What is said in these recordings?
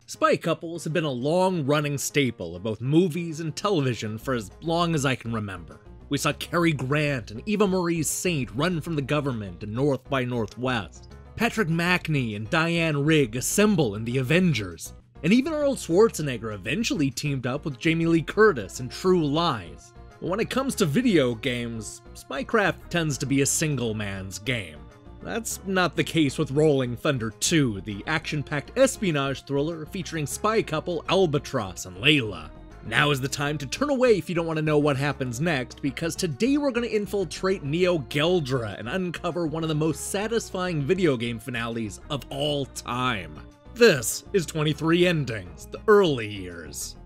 Spy couples have been a long-running staple of both movies and television for as long as I can remember. We saw Cary Grant and Eva Marie Saint run from the government in North by Northwest. Patrick Macnee and Diane Rigg assemble in The Avengers. And even Arnold Schwarzenegger eventually teamed up with Jamie Lee Curtis in True Lies. But when it comes to video games, spycraft tends to be a single man's game. That's not the case with Rolling Thunder 2, the action-packed espionage thriller featuring spy couple Albatross and Leila. Now is the time to turn away if you don't want to know what happens next, because today we're going to infiltrate Neo-Geldra and uncover one of the most satisfying video game finales of all time. This is 23 Endings, the early years.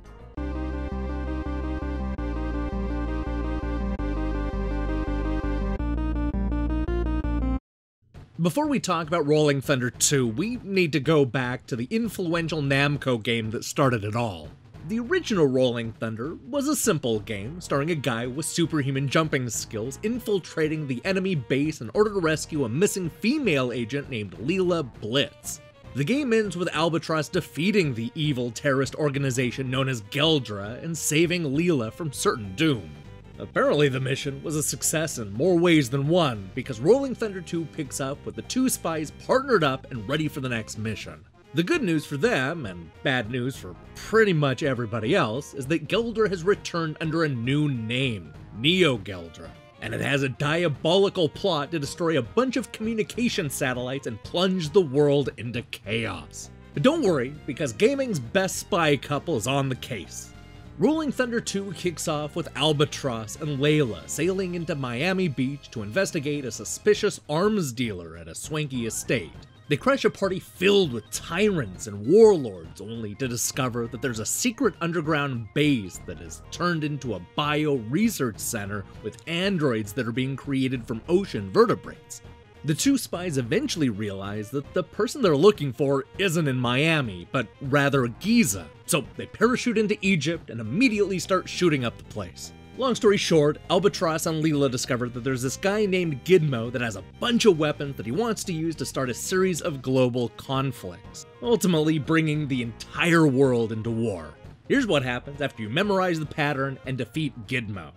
Before we talk about Rolling Thunder 2, we need to go back to the influential Namco game that started it all. The original Rolling Thunder was a simple game starring a guy with superhuman jumping skills infiltrating the enemy base in order to rescue a missing female agent named Leila Blitz. The game ends with Albatross defeating the evil terrorist organization known as Geldra and saving Leila from certain doom. Apparently the mission was a success in more ways than one, because Rolling Thunder 2 picks up with the two spies partnered up and ready for the next mission. The good news for them, and bad news for pretty much everybody else, is that Geldra has returned under a new name, Neo-Geldra, and it has a diabolical plot to destroy a bunch of communication satellites and plunge the world into chaos. But don't worry, because gaming's best spy couple is on the case. Rolling Thunder 2 kicks off with Albatross and Leila sailing into Miami Beach to investigate a suspicious arms dealer at a swanky estate. They crash a party filled with tyrants and warlords, only to discover that there's a secret underground base that is turned into a bio-research center with androids that are being created from ocean vertebrates. The two spies eventually realize that the person they're looking for isn't in Miami, but rather Giza, so they parachute into Egypt and immediately start shooting up the place. Long story short, Albatross and Leila discover that there's this guy named Gidmo that has a bunch of weapons that he wants to use to start a series of global conflicts, ultimately bringing the entire world into war. Here's what happens after you memorize the pattern and defeat Gidmo.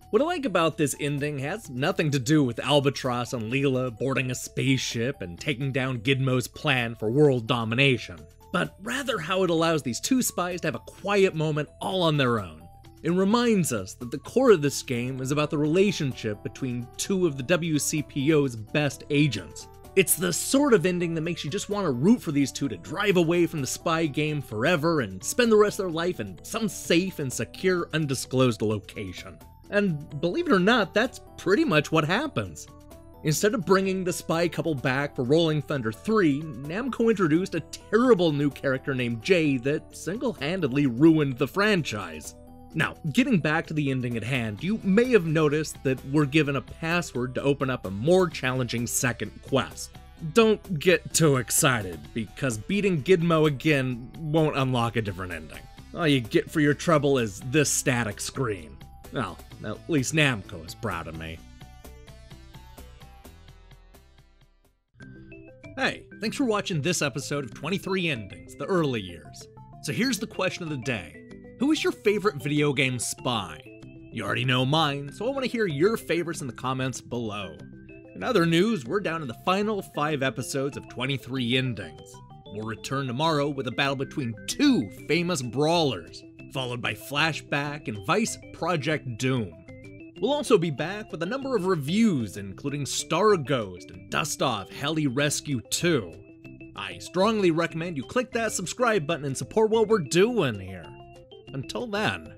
What I like about this ending has nothing to do with Albatross and Leila boarding a spaceship and taking down Gidmo's plan for world domination, but rather how it allows these two spies to have a quiet moment all on their own. It reminds us that the core of this game is about the relationship between two of the WCPO's best agents. It's the sort of ending that makes you just want to root for these two to drive away from the spy game forever and spend the rest of their life in some safe and secure undisclosed location. And believe it or not, that's pretty much what happens. Instead of bringing the spy couple back for Rolling Thunder 3, Namco introduced a terrible new character named Jay that single-handedly ruined the franchise. Now, getting back to the ending at hand, you may have noticed that we're given a password to open up a more challenging second quest. don't get too excited, because beating Gizmo again won't unlock a different ending. All you get for your trouble is this static screen. Well, at least Namco is proud of me. Hey, thanks for watching this episode of 23 Endings, the early years. So here's the question of the day. Who is your favorite video game spy? You already know mine, so I want to hear your favorites in the comments below. In other news, we're down to the final 5 episodes of 23 Endings. We'll return tomorrow with a battle between 2 famous brawlers, followed by Flashback and Vice Project Doom. We'll also be back with a number of reviews, including Star Ghost and Dust Off Heli Rescue 2. I strongly recommend you click that subscribe button and support what we're doing here. Until then.